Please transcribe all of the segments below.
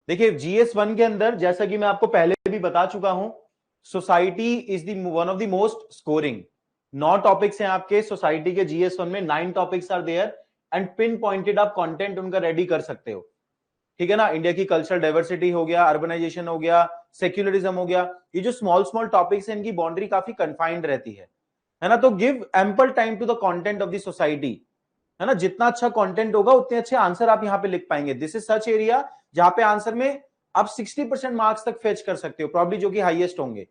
देखिए GS1 के अंदर जैसा कि मैं आपको पहले भी बता चुका हूं, society is the one of the most scoring. 9 topics हैं आपके सोसाइटी के GS1 में, 9 topics are there and pin pointed आप कंटेंट उनका रेडी कर सकते हो। ठीक है ना, इंडिया की कल्चरल डाइवर्सिटी हो गया, अर्बनाइजेशन हो गया, सेक्युलरिज्म हो गया, ये जो स्मॉल स्मॉल टॉपिक्स हैं इनकी बाउंड्री काफी कन्फाइंड रहती है ना। तो give ample time to the content of the society, है ना। जितना अच्छा कंटेंट होगा उतने अच्छे आंसर आप यहां पे लिख पाएंगे। दिस इज सच एरिया जहां पे आंसर में आप 60% मार्क्स तक फेच कर सकते हो, प्रॉब्ली जो कि हाईएस्ट होंगे।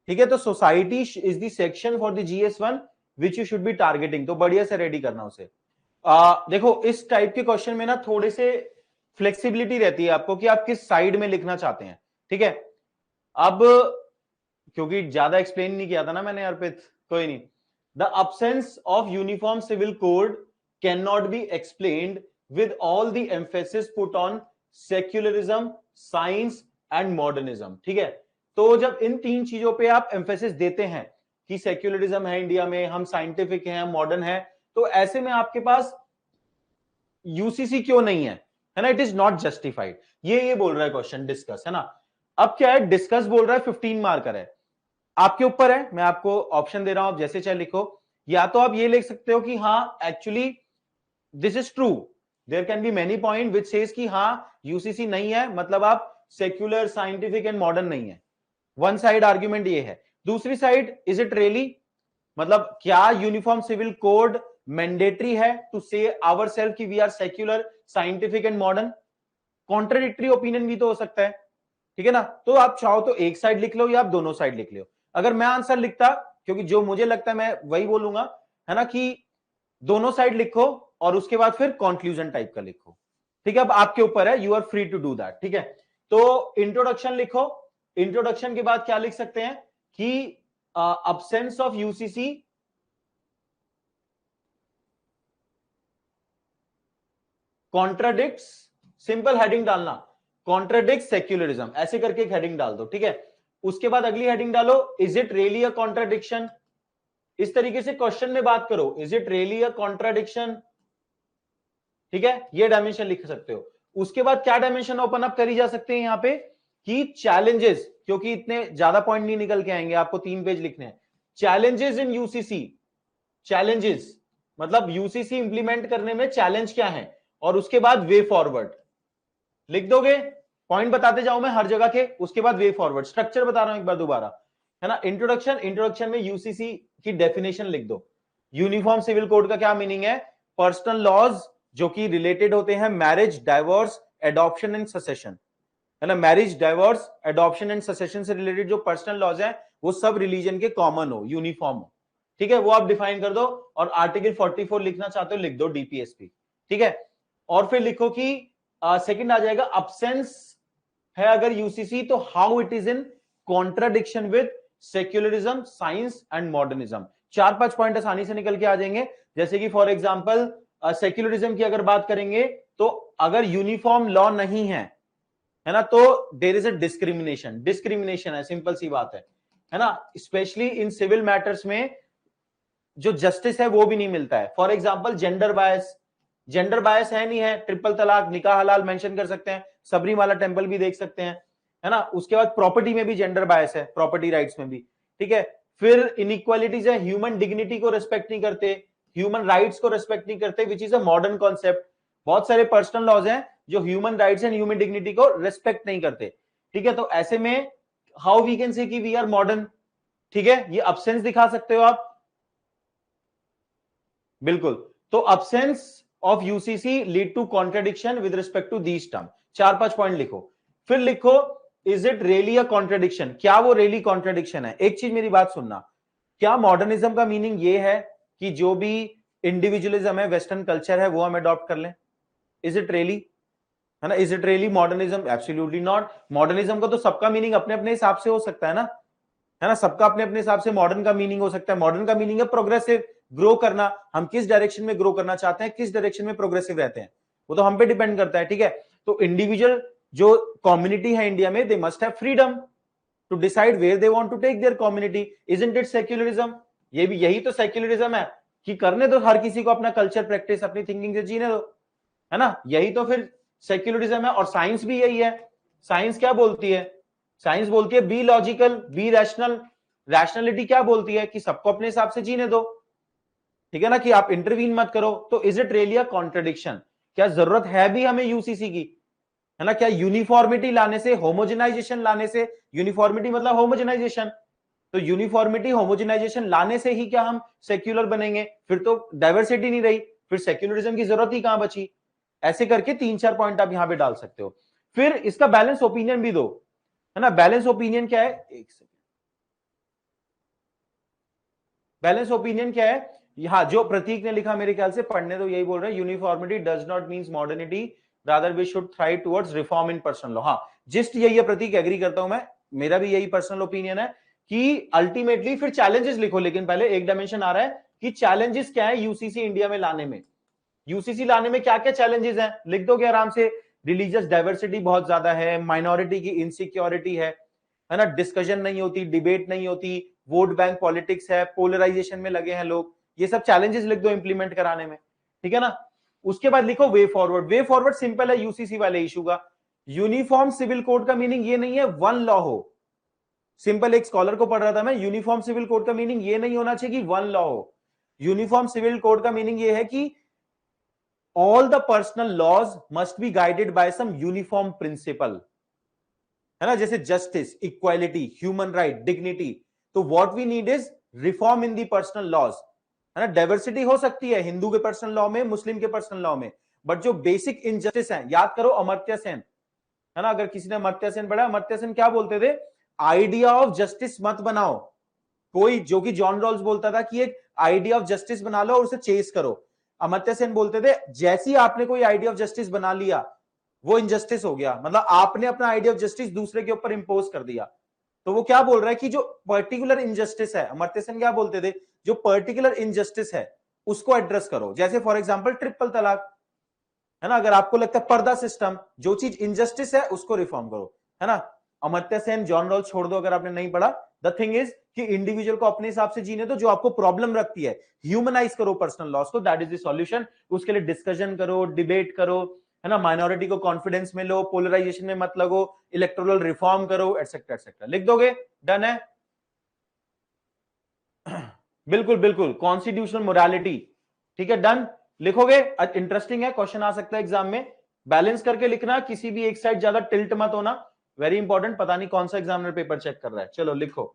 ठीक है, तो society is the section for the GS1 which you should be targeting. तो बढ़िया से रेडी करना उसे। देखो इस टाइप के क्वेश्चन में ना थोड़े से फ्लेक्सिबिलिटी रहती है आपको कि आप किस साइड में लिखना चाहते हैं। ठीक है, अब क्योंकि ज्यादा एक्सप्लेन नहीं किया था ना मैंने अर्पित, कोई नहीं। The absence of uniform civil code can not be explained with all the emphasis put on secularism, science and modernism. ठीक है, तो जब इन 3 चीजों पे आप एम्फेसिस देते हैं कि सेक्युलरिज्म है इंडिया में, हम साइंटिफिक हैं, मॉडर्न है, तो ऐसे में आपके पास यूसीसी क्यों नहीं है ना, इट इज नॉट जस्टिफाइड। ये बोल रहा है क्वेश्चन डिस्कस, है ना। अब क्या है, डिस्कस बोल रहा है 15 मार्कर है, आपके ऊपर है, मैं आपको ऑप्शन दे रहा हूं, आप जैसे चाहे लिखो। या तो आप ये लिख सकते हो कि हाँ actually this is true, there can be many point which says कि हाँ यूसीसी नहीं है, मतलब आप सेक्युलर, साइंटिफिक एंड मॉडर्न नहीं है। वन साइड आर्ग्यूमेंट ये है। दूसरी साइड, इज इट रियली, मतलब क्या यूनिफॉर्म सिविल कोड मैंडेटरी है टू से आवर सेल्फ की we are secular, scientific and modern. Contradictory opinion भी तो हो सकता है। ठीक है ना, तो आप चाहो तो एक साइड लिख लो या आप दोनों साइड लिख लो। अगर मैं आंसर लिखता, क्योंकि जो मुझे लगता है मैं वही बोलूंगा, है ना, कि दोनों साइड लिखो और उसके बाद फिर कंक्लूजन टाइप का लिखो। ठीक है, अब आपके ऊपर है, you are free to do that. ठीक है, तो इंट्रोडक्शन लिखो। इंट्रोडक्शन के बाद क्या लिख सकते हैं कि absence of UCC contradicts, simple heading डालना, कॉन्ट्राडिक्ट सेक्युलरिज्म, ऐसे करके एक हेडिंग डाल दो। ठीक है, उसके बाद अगली हेडिंग डालो, is it really a contradiction. इस तरीके से क्वेश्चन में बात करो, is it really a contradiction. ठीक है, ये डायमेंशन लिख सकते हो। उसके बाद क्या डायमेंशन ओपन अप करी जा सकते हैं यहां पे कि चैलेंजेस, क्योंकि इतने ज्यादा पॉइंट नहीं निकल के आएंगे, आपको 3 पेज लिखने हैं। चैलेंजेस इन यूसीसी, चैलेंजेस मतलब यूसीसी इंप्लीमेंट करने में चैलेंज क्या है, और उसके बाद वे फॉरवर्ड लिख दोगे। पॉइंट बताते जाऊं मैं हर जगह के, उसके बाद वे फॉरवर्ड। स्ट्रक्चर बता रहा हूं एक बार दोबारा, है ना। इंट्रोडक्शन, इंट्रोडक्शन में यूसीसी की डेफिनेशन लिख दो। यूनिफॉर्म सिविल कोड का क्या मीनिंग है, पर्सनल लॉज जो कि रिलेटेड होते हैं marriage, divorce, adoption and secession, है ना। Marriage, divorce, adoption and secession से रिलेटेड जो पर्सनल लॉज है वो सब रिलीजन के कॉमन हो, यूनिफॉर्म हो। ठीक है, वो आप डिफाइन कर दो। और आर्टिकल 44 लिखना चाहते हो लिख दो, डीपीएसपी। ठीक है, और फिर लिखो कि सेकंड आ जाएगा अब्सेंस है अगर यूसीसी, तो how it is in contradiction with secularism, science and modernism. 4-5 point आसानी से निकल के आ जाएंगे। जैसे कि फॉर एग्जांपल सेक्युलरिज्म की अगर बात करेंगे, तो अगर यूनिफॉर्म लॉ नहीं है ना, तो there is a discrimination, discrimination है, सिंपल सी बात है ना। स्पेशली इन सिविल मैटर्स में जो जस्टिस है वो भी नहीं मिलता है। For example gender bias, gender bias है नहीं है, ट्रिपल तलाक, निकाह हलाल मेंशन कर सकते हैं, सबरीमाला टेंपल भी देख सकते हैं, है ना। उसके बाद प्रॉपर्टी में भी जेंडर बायस है, प्रॉपर्टी राइट्स में भी। ठीक है, फिर इनइक्वालिटीज है, ह्यूमन डिग्निटी को रिस्पेक्ट नहीं करते, ह्यूमन राइट्स को रिस्पेक्ट नहीं करते, which is a modern concept. बहुत सारे पर्सनल लॉज हैं जो human rights and human dignity को रिस्पेक्ट नहीं करते। ठीक है, तो ऐसे में हाउ वी कैन से कि वी आर मॉडर्न। ठीक है, ये अब्सेंस दिखा सकते हो आप, बिल्कुल। तो absence of UCC lead to contradiction with respect to these term. 4-5 point लिखो। फिर लिखो is it really a contradiction, क्या वो रियली कॉन्ट्रडिक्शन है। एक चीज मेरी बात सुनना, क्या मॉडर्निज्म का मीनिंग ये है कि जो भी इंडिविजुअलिज्म है, वेस्टर्न कल्चर है, वो हम अडॉप्ट कर लें। इज इट रियली, है ना, is it really modernism, absolutely not. Modernism का तो सबका मीनिंग अपने अपने हिसाब से हो सकता है ना, सबका अपने अपने हिसाब से मॉडर्न का मीनिंग हो सकता है। मॉडर्न का मीनिंग है प्रोग्रेसिव, ग्रो करना, हम किस डायरेक्शन में ग्रो करना चाहते हैं, किस डायरेक्शन में प्रोग्रेसिव रहते हैं, वो तो हम पे डिपेंड करता है। ठीक है, तो इंडिविजुअल जो कम्युनिटी है इंडिया में, they must have freedom to decide where they want to take their community. Isn't it secularism, ये भी यही तो सेक्युलरिज्म है कि करने दो हर किसी को अपना कल्चर, प्रैक्टिस, अपनी थिंकिंग से जीने दो, है ना। यही तो फिर सेक्युलरिज्म है। और साइंस भी यही है। साइंस क्या बोलती है? साइंस बोलती है be logical, B rational. Rationality क्या बोलती है? कि सबको अपने हिसाब से जीने दो, ठीक है ना, कि आप इंटरवीन मत करो। तो is it really a contradiction? क्या जरूरत है भी हमें यूसीसी की, है ना? क्या यूनिफॉर्मिटी लाने से, होमोजेनाइजेशन लाने से, यूनिफॉर्मिटी मतलब होमोजेनाइजेशन, तो यूनिफॉर्मिटी होमोजेनाइजेशन लाने से ही क्या हम सेक्युलर बनेंगे? फिर तो डाइवर्सिटी नहीं रही, फिर सेक्युलरिज्म की जरूरत ही कहां बची? ऐसे करके 3-4 पॉइंट आप यहां पे डाल सकते हो। फिर इसका बैलेंस ओपिनियन भी दो, है ना? बैलेंस ओपिनियन क्या है? एक सेकंड। बैलेंस ओपिनियन क्या है? हाँ, जो प्रतीक ने लिखा मेरे ख्याल से पढ़ने तो यही बोल रहे हैं, uniformity does not means modernity, rather we should thrive towards reform in personal law. हाँ, जिस्ट यही है प्रतीक, एग्री करता हूं मैं, मेरा भी यही पर्सनल ओपिनियन है कि अल्टीमेटली फिर चैलेंजेस लिखो, लेकिन पहले एक डायमेंशन आ रहा है कि चैलेंजेस क्या है यूसीसी इंडिया में लाने में। यूसीसी लाने में क्या क्या चैलेंजेस हैं, लिख दोगे आराम से? रिलीजियस डाइवर्सिटी बहुत ज्यादा है, माइनॉरिटी की इनसिक्योरिटी है ना, डिस्कशन नहीं होती, डिबेट नहीं होती, वोट बैंक पॉलिटिक्स है, पोलराइजेशन में लगे हैं लोग। ये सब चैलेंजेस लिख दो इंप्लीमेंट कराने में, ठीक है ना? उसके बाद लिखो way forward. Way forward simple है यूसीसी वाले इशू का। यूनिफॉर्म सिविल कोड का मीनिंग ये नहीं है वन लॉ हो। सिंपल एक स्कॉलर को पढ़ रहा था मैं, यूनिफॉर्म सिविल कोड का मीनिंग ये नहीं होना चाहिए कि वन लॉ हो। यूनिफॉर्म सिविल कोड का मीनिंग ये है कि all the personal laws must be guided by some uniform principle, है ना? जैसे justice, equality, human right, dignity. तो what we need is reform in the personal laws, है ना? डाइवर्सिटी हो सकती है हिंदू के पर्सनल लॉ में, मुस्लिम के पर्सनल लॉ में, बट जो बेसिक इनजस्टिस है, याद करो अमर्त्य सेन, है ना? अगर किसी ने अमर्त्य सेन पढ़ा, अमर्त्य सेन क्या बोलते थे? आइडिया ऑफ जस्टिस मत बनाओ। कोई जो कि जॉन रॉल्स बोलता था कि एक आइडिया ऑफ जस्टिस बना लो और उसे चेस करो। अमर्त्य सेन बोलते थे जैसी आपने कोई आइडिया ऑफ जस्टिस बना लिया वो इनजस्टिस हो गया, मतलब आपने अपना आइडिया ऑफ जस्टिस दूसरे के ऊपर इंपोज कर दिया। तो वो क्या बोल रहा है कि जो पर्टिकुलर इनजस्टिस है, अमर्त्य सेन क्या बोलते थे, जो पर्टिकुलर इनजस्टिस है उसको एड्रेस करो। जैसे फॉर एग्जांपल ट्रिपल तलाक, है ना? अगर आपको लगता है पर्दा सिस्टम, जो चीज इनजस्टिस है उसको रिफॉर्म करो, है ना? अमर्त्य सेन, जॉन रॉल्स छोड़ दो अगर आपने नहीं पढ़ा। द थिंग इज कि इंडिविजुअल को अपने हिसाब से जीने दो, जो आपको प्रॉब्लम रखती है ह्यूमनाइज करो पर्सनल लॉस को, दैट इज द सॉल्यूशन। उसके लिए डिस्कशन करो, डिबेट करो, है ना? माइनॉरिटी को कॉन्फिडेंस में लो, पोलराइजेशन में मत लगो, इलेक्टोरल रिफॉर्म करो, एटसेट्रा एटसेट्रा। लिख दोगे? डन है? बिल्कुल बिल्कुल, कॉन्स्टिट्यूशनल मोरालिटी, ठीक है, डन। लिखोगे? इंटरेस्टिंग है, क्वेश्चन आ सकता है एग्जाम में। बैलेंस करके लिखना, किसी भी एक साइड ज्यादा टिल्ट मत होना, वेरी इंपॉर्टेंट। पता नहीं कौन सा एग्जामिनर पेपर चेक कर रहा है, चलो लिखो।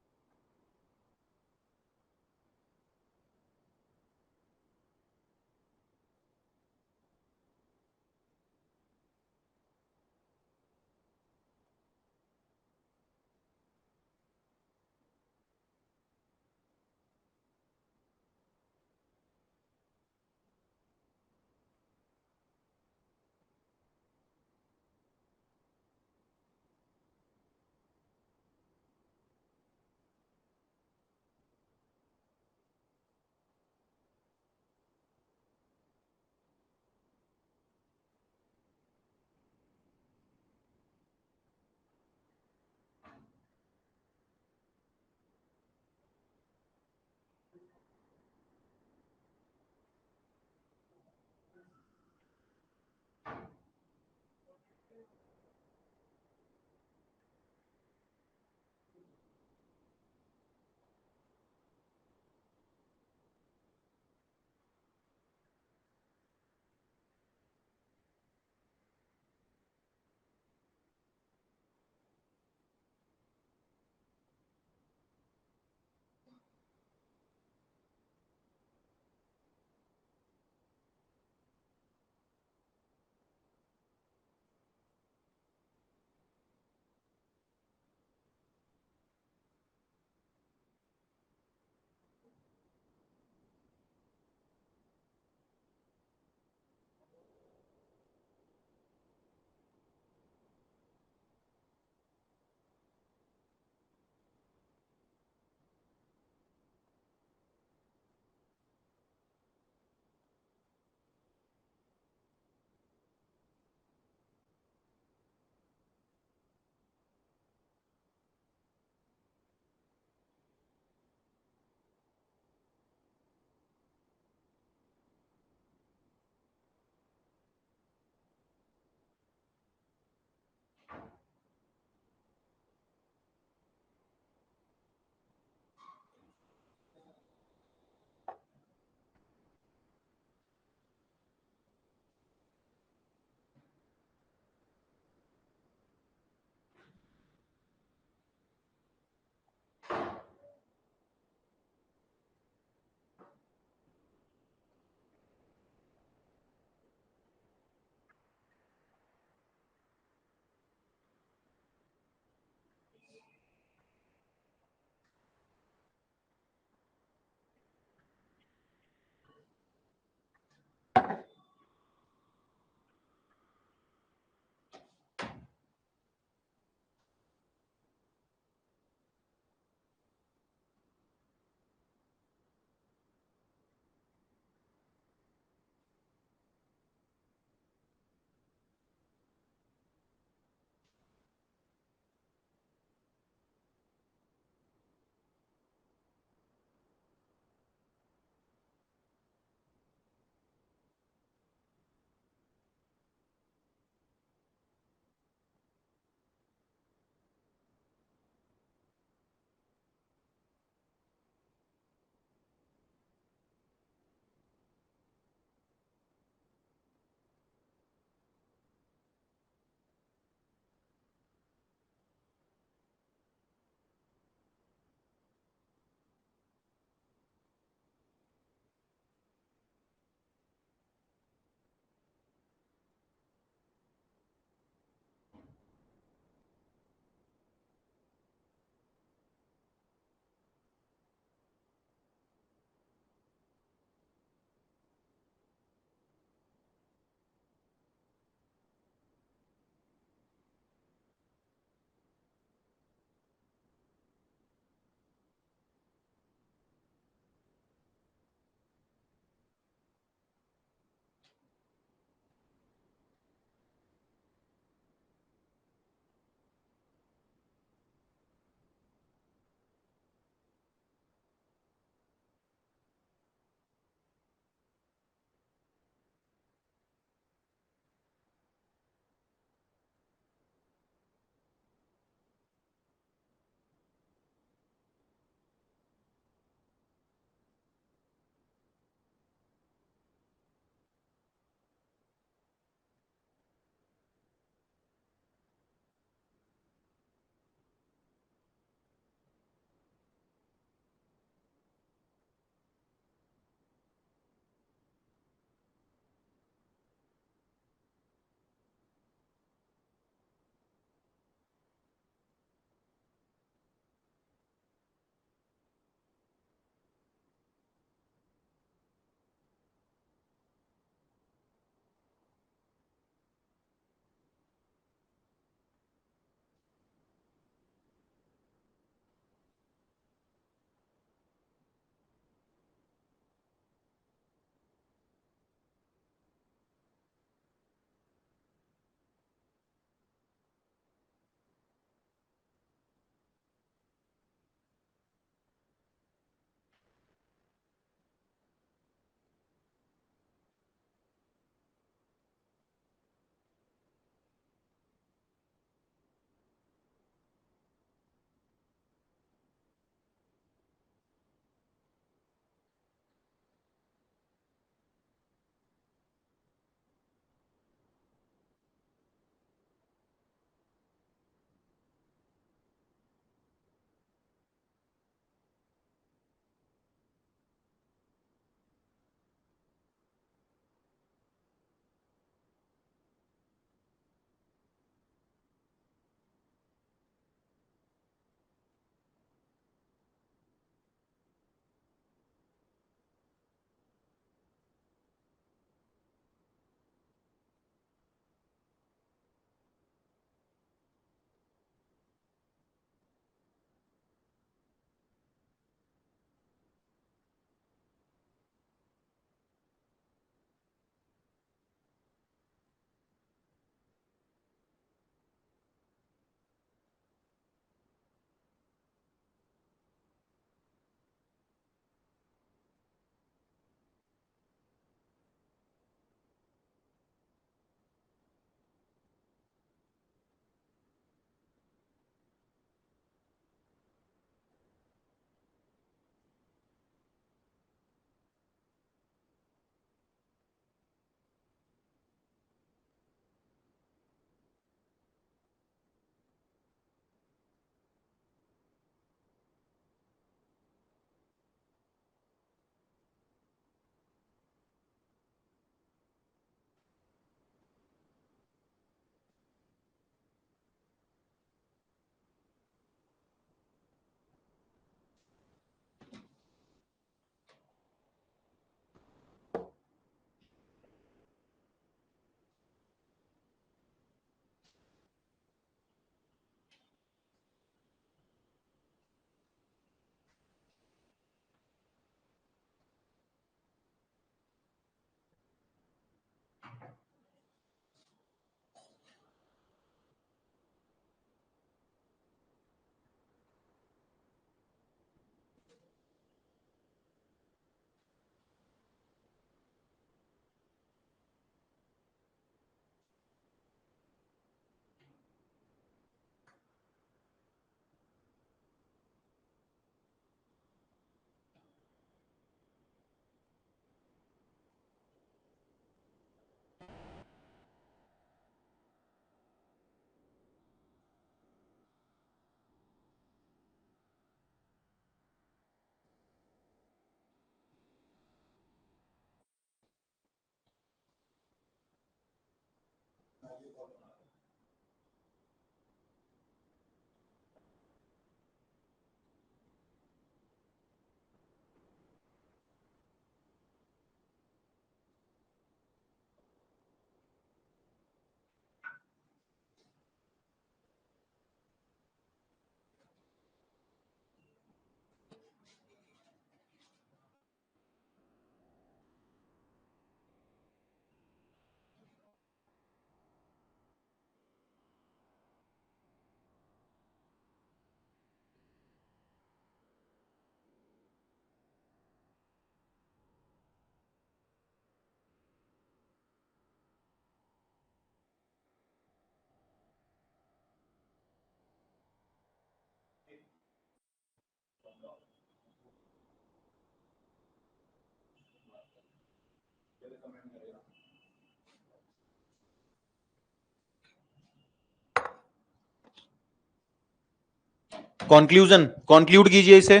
कंक्लूजन, कंक्लूड कीजिए इसे।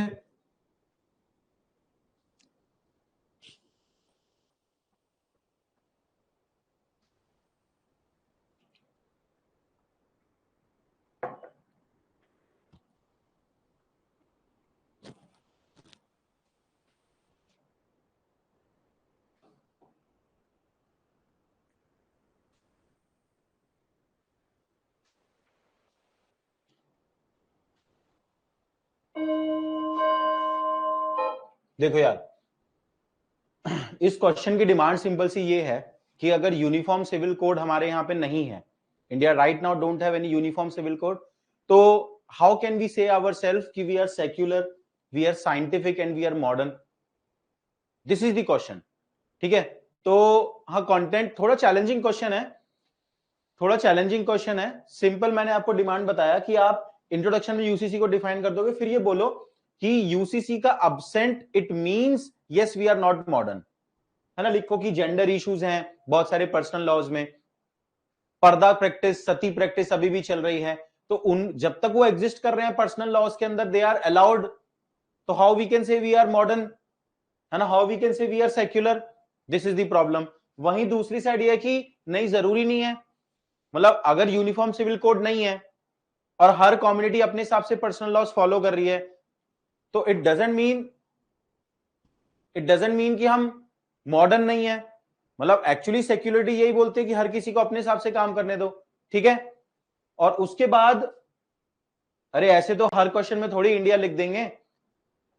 देखो यार, इस क्वेश्चन की डिमांड सिंपल सी ये है कि अगर यूनिफॉर्म सिविल कोड हमारे यहाँ पे नहीं है, India right now don't have any uniform civil code, तो how can we say ourself कि we are secular, we are scientific and we are modern? This is the question. ठीक है, तो हाँ, कंटेंट थोड़ा चैलेंजिंग क्वेश्चन है, थोड़ा challenging question है। सिंपल मैंने आपको डिमांड बताया कि आप इंट्रोडक्शन में यूसीसी को डिफाइन कर दोगे, फिर ये बोलो कि यूसीसी का absent it means yes we are not modern, है ना। लिखो कि जेंडर इश्यूज हैं बहुत सारे पर्सनल लॉज में, पर्दा प्रैक्टिस, सती प्रैक्टिस अभी भी चल रही है, तो उन जब तक वो एग्जिस्ट कर रहे हैं पर्सनल लॉज के अंदर, दे आर अलाउड, तो how we can say we are modern, है ना, how we can say we are secular? This is the problem. वहीं दूसरी साइड ये है कि नहीं, जरूरी नहीं है, मतलब अगर यूनिफॉर्म सिविल कोड नहीं है और हर कम्युनिटी अपने हिसाब से पर्सनल लॉज फॉलो कर रही है, तो इट डजंट मीन कि हम मॉडर्न नहीं है। मतलब एक्चुअली सेक्युलरिटी यही बोलते हैं कि हर किसी को अपने हिसाब से काम करने दो, ठीक है। और उसके बाद, अरे ऐसे तो हर क्वेश्चन में थोड़ी इंडिया लिख देंगे,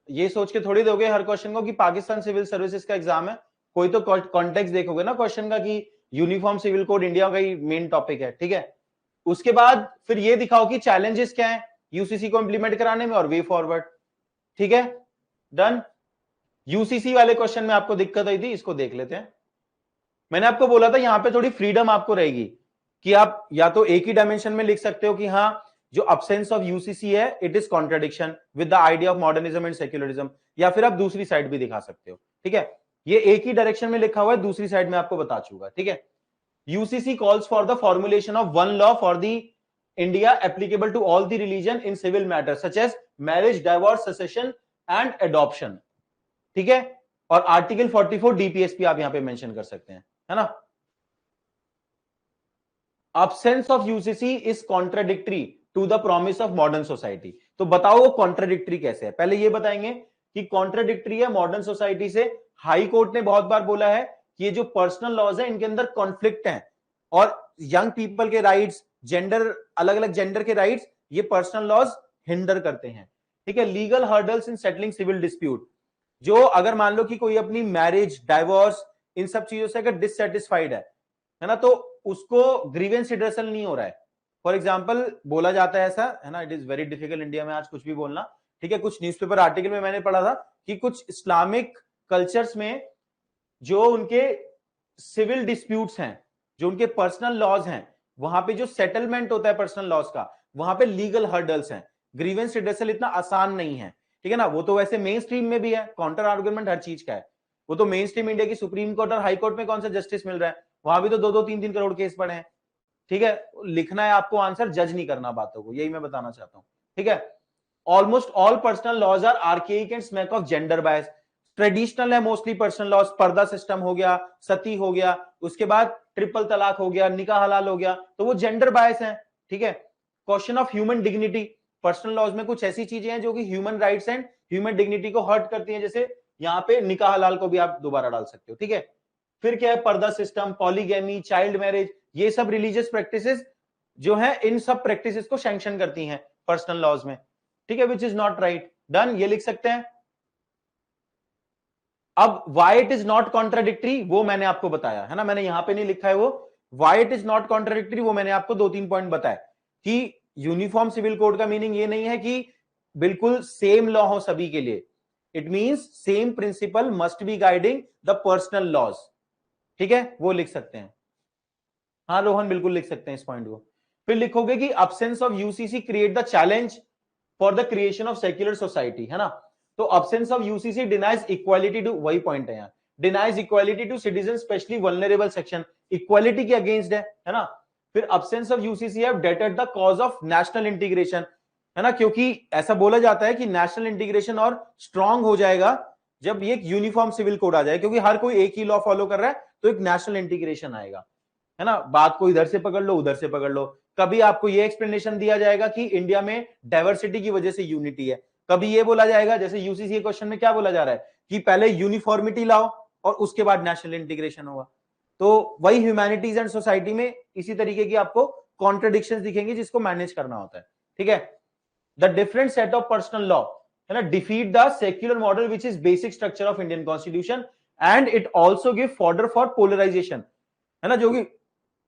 ये सोच के थोड़ी दोगे हर क्वेश्चन को कि पाकिस्तान सिविल सर्विसेज का एग्जाम है, कोई तो कॉन्टेक्स्ट देखोगे ना क्वेश्चन का कि यूनिफॉर्म सिविल कोड इंडिया का ही मेन टॉपिक है, ठीक है। उसके बाद फिर ये दिखाओ कि चैलेंजेस क्या है यूसीसी को इंप्लीमेंट कराने में और वे फॉरवर्ड, ठीक है, डन। यूसीसी वाले क्वेश्चन में आपको दिक्कत आई थी, इसको देख लेते हैं। मैंने आपको बोला था यहां पे थोड़ी फ्रीडम आपको रहेगी कि आप या तो एक ही डायमेंशन में लिख सकते हो कि हाँ, जो अब्सेंस ऑफ यूसीसी है it is contradiction with the idea of modernism and secularism, या फिर आप दूसरी साइड भी दिखा सकते हो, ठीक है। ये एक ही डायरेक्शन में लिखा हुआ है, दूसरी साइड में आपको बता चुका, ठीक है। UCC calls for the formulation of one law for the India applicable to all the religion in civil matter such as marriage, divorce, succession and adoption, ठीक है। और आर्टिकल 44 डीपीएसपी आप यहां पे मेंशन कर सकते हैं, है ना। absence of UCC is contradictory to the promise of modern society। तो बताओ वो कॉन्ट्राडिक्टरी कैसे है, पहले ये बताएंगे कि कॉन्ट्राडिक्टरी है मॉडर्न सोसाइटी से। हाई कोर्ट ने बहुत बार बोला है कि ये जो पर्सनल लॉज है इनके अंदर कॉन्फ्लिक्ट है, और यंग पीपल के राइट्स, जेंडर, अलग अलग जेंडर के राइट्स, ये पर्सनल लॉज हिंडर करते हैं, ठीक है। Legal hurdles in settling civil dispute, जो अगर मान लो कि कोई अपनी मैरिज, डाइवोर्स, इन सब चीजों से अगर डिससेटिस्फाइड है ना, तो उसको ग्रीवेंस रिड्रेसल नहीं हो रहा है। फॉर एग्जाम्पल बोला जाता है ऐसा, है ना, it is very difficult India में आज कुछ भी बोलना, ठीक है। कुछ न्यूज़पेपर आर्टिकल में मैंने पढ़ा था कि कुछ इस्लामिक कल्चर्स में जो उनके सिविल डिस्प्यूट्स हैं, जो उनके पर्सनल लॉज हैं, वहां पे जो सेटलमेंट होता है पर्सनल लॉज का, वहां पे लीगल हर्डल्स हैं, ग्रीवेंस रिड्रेसल इतना आसान नहीं है, ठीक है ना। वो तो वैसे मेन स्ट्रीम में भी है, काउंटर आर्गुमेंट हर चीज का है, वो तो मेन स्ट्रीम इंडिया की सुप्रीम कोर्ट और हाई कोर्ट में कौन सा जस्टिस मिल रहा है, वहां भी तो 2-2, 3-3 करोड़ केस पड़े हैं, ठीक है। लिखना है आपको आंसर, जज नहीं करना बातों को, यही मैं बताना चाहता हूं, ठीक है। Almost all personal laws are archaic and smack of gender bias. Traditional है mostly personal laws, purdah system हो गया, सती हो गया, उसके बाद ट्रिपल तलाक हो गया, निकाह हलाल हो गया, तो वो जेंडर बायस है। ठीक है, question of human dignity, personal laws में कुछ ऐसी चीजें हैं जो कि human rights and human dignity को हर्ट करती हैं, जैसे यहाँ पे निकाह हलाल को भी आप दोबारा डाल सकते हो। ठीक है, फिर क्या है, पर्दा सिस्टम, पॉलीगैमी, चाइल्ड मैरिज, ये सब रिलीजियस प्रैक्टिसेस जो है, इन सब प्रैक्टिसेस को सैंक्शन करती हैं पर्सनल लॉज में। ठीक है, which is not right. Done, ये लिख सकते हैं। अब why it is not contradictory वो मैंने आपको बताया है ना, मैंने यहां पे नहीं लिखा है वो, why it is not contradictory वो मैंने आपको 2-3 पॉइंट बताया कि यूनिफॉर्म सिविल कोड का मीनिंग ये नहीं है कि बिल्कुल सेम लॉ हो सभी के लिए, it means same principle must be guiding the personal laws. ठीक है, वो लिख सकते हैं। हाँ रोहन, बिल्कुल लिख सकते हैं इस पॉइंट को। फिर लिखोगे कि absence of UCC create the challenge for the creation of secular society, है ना। तो absence of UCC denies equality to, वही पॉइंट है यहाँ, denies equality to citizen specially vulnerable section, equality के अगेंस्ट है ना। फिर absence of UCC have dated the cause of national integration, है ना, क्योंकि ऐसा बोला जाता है कि नेशनल इंटीग्रेशन और स्ट्रांग हो जाएगा जब ये यूनिफॉर्म सिविल कोड आ जाए, क्योंकि हर कोई एक ही लॉ फॉलो कर रहा है, तो एक नेशनल इंटीग्रेशन आएगा, है ना। बात को इधर से पकड़ लो, उधर से पकड़ लो। कभी आपको ये एक्सप्लेनेशन दिया जाएगा कि इंडिया में डाइवर्सिटी की वजह से यूनिटी है, कभी ये बोला जाएगा, जैसे यूसीसी क्वेश्चन में क्या बोला जा रहा है कि पहले यूनिफॉर्मिटी लाओ और उसके बाद नेशनल इंटीग्रेशन होगा। तो वही ह्यूमैनिटीज एंड सोसाइटी में इसी तरीके की आपको कॉन्ट्रडिक्शंस दिखेंगी जिसको मैनेज करना होता है। ठीक है, the different set of personal law, है ना, defeat the secular model which is basic structure of Indian constitution and it also give fodder for polarisation, है ना, जो कि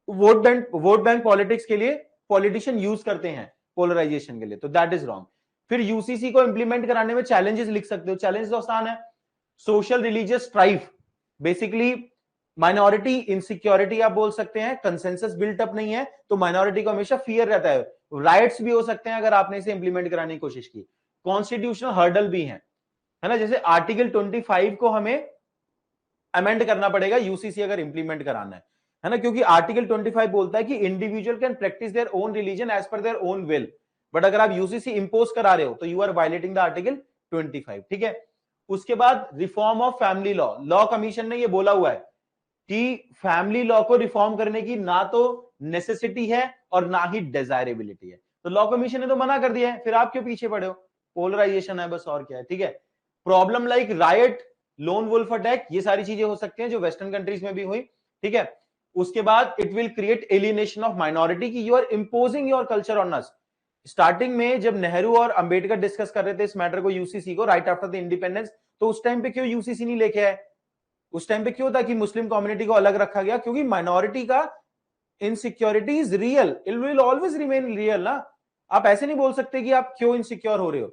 वोट बैंक पॉलिटिक्स के लिए पॉलिटिशियन यूज करते हैं पोलराइजेशन के लिए, तो दैट इज रॉन्ग। फिर यूसीसी को इंप्लीमेंट कराने में चैलेंजेस लिख सकते हो, चैलेंज तो आसान है, social religious strife, basically minority insecurity आप बोल सकते हैं, कंसेंसस बिल्ट अप नहीं है तो माइनॉरिटी को हमेशा फियर रहता है, राइट्स भी हो सकते हैं अगर आपने इसे इंप्लीमेंट कराने की कोशिश की, कॉन्स्टिट्यूशनल हर्डल भी है ना, जैसे आर्टिकल 25 को हमें अमेंड करना पड़ेगा यूसीसी अगर इंप्लीमेंट कराना है ना, क्योंकि आर्टिकल 25 बोलता है कि individual can practice their own religion as per their own will, but अगर आप यूसीसी इंपोज करा रहे हो तो you are violating the article 25। ठीक है, उसके बाद reform of family law, law commission ने ये बोला हुआ है कि फैमिली लॉ को रिफॉर्म करने की ना तो नेसेसिटी है और ना ही डिजायरेबिलिटी है, तो लॉ कमीशन ने तो मना कर दिया है, फिर आप क्यों पीछे पड़े हो, पोलराइजेशन है बस, और क्या है। ठीक है, problem like right, lone wolf attack, ये सारी चीजें हो सकती हैं जो वेस्टर्न कंट्रीज में भी हुई। ठीक है, उसके बाद it will create alienation of minority की you are imposing your culture on us. Starting में जब नेहरू और अंबेडकर डिस्कस कर रहे थे इस मैटर को, यूसीसी को, राइट आफ्टर द इंडिपेंडेंस, तो उस टाइम पे क्यों यूसीसी नहीं लेके आए, उस टाइम पे क्यों था कि मुस्लिम कम्युनिटी को अलग रखा गया, क्योंकि माइनॉरिटी का insecurity is real, it will always remain real ना। आप ऐसे नहीं बोल सकते कि आप क्यों इनसिक्योर हो रहे हो,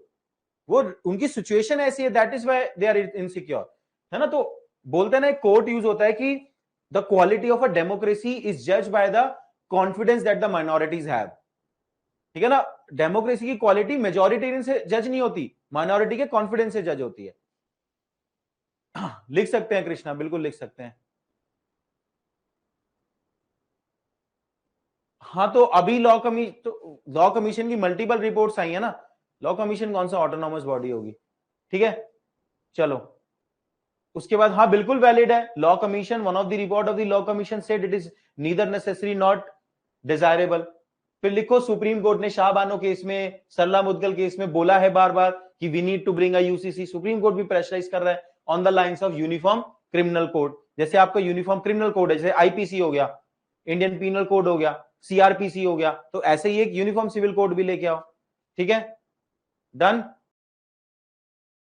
वो उनकी सिचुएशन ऐसी है, that is why they are insecure, है ना। तो बोलते हैं ना, एक कोट यूज होता है कि the quality of a democracy is जज by the confidence that the minorities have. ठीक है ना, डेमोक्रेसी की क्वालिटी मेजॉरिटेरियन से जज नहीं होती, माइनॉरिटी के कॉन्फिडेंस से जज होती है। लिख सकते हैं कृष्णा, बिल्कुल लिख सकते हैं। हाँ, तो अभी लॉ कमीशन की मल्टीपल रिपोर्ट्स आई है ना, लॉ कमीशन कौन सा ऑटोनॉमस बॉडी होगी। ठीक है, चलो उसके बाद, हाँ बिल्कुल वैलिड है, law commission, one of the report of the law commission said it is neither necessary not desirable. फिर लिखो, सुप्रीम कोर्ट ने शाह बानो केस में, सरला मुदगल केस में बोला है बार बार कि we need to bring a UCC, Supreme Court भी प्रेशराइज कर रहा है on the lines of uniform criminal code, जैसे आपका यूनिफॉर्म क्रिमिनल कोड है, जैसे आईपीसी हो गया, इंडियन पीनल कोड हो गया, सीआरपीसी हो गया, तो ऐसे ही एक यूनिफॉर्म सिविल कोड भी लेके आओ। ठीक है, डन।